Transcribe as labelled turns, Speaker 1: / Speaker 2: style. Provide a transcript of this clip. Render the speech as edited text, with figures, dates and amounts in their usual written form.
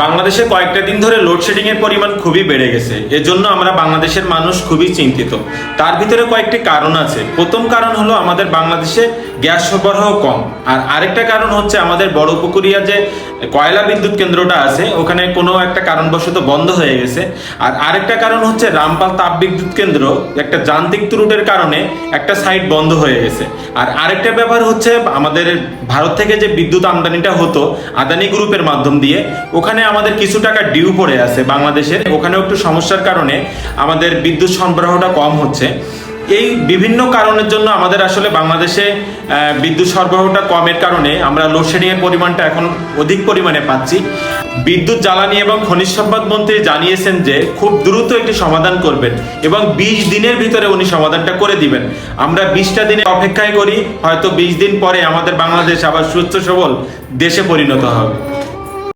Speaker 1: বাংলাদেশে কয়েকটা দিন ধরে লোডশেডিং এর পরিমাণ খুবই বেড়ে গেছে। এজন্য আমরা বাংলাদেশের মানুষ খুবই চিন্তিত। তার ভিতরে কয়েকটি কারণ আছে। প্রথম কারণ হলো আমাদের বাংলাদেশে গ্যাস সরবরাহ কম, আর আরেকটা কারণ হচ্ছে আমাদের বড়পুকুরিয়া যে কয়লা বিদ্যুৎ কেন্দ্রটা আছে ওখানে কোনো একটা কারণবশত বন্ধ হয়ে গেছে। আর আরেকটা কারণ হচ্ছে রামপাল তাপবিদ্যুৎ কেন্দ্র একটা যান্ত্রিক ত্রুটির কারণে একটা সাইট বন্ধ হয়ে গেছে। আর আরেকটা ব্যাপার হচ্ছে আমাদের ভারত থেকে যে বিদ্যুৎ আমদানিটা হতো আদানি গ্রুপের মাধ্যম দিয়ে, ওখানে আমাদের কিছু টাকা ডিউ পড়ে আছে বাংলাদেশের, ওখানেও একটু সমস্যার কারণে আমাদের বিদ্যুৎ সরবরাহটা কম হচ্ছে। এই বিভিন্ন কারণের জন্য আমাদের আসলে বাংলাদেশে বিদ্যুৎ সরবরাহটা কমের কারণে আমরা লোডশেডিং এর পরিমাণটা এখন অধিক পরিমাণে পাচ্ছি। বিদ্যুৎ জ্বালানি এবং খনিজ সম্পদ মন্ত্রী জানিয়েছেন যে খুব দ্রুত একটি সমাধান করবেন এবং 20 দিনের ভিতরে উনি সমাধানটা করে দিবেন। আমরা 20টা দিনে অপেক্ষায় করি, হয়তো 20 দিন পরে আমাদের বাংলাদেশ আবার সুস্থ সবল দেশে পরিণত হবে।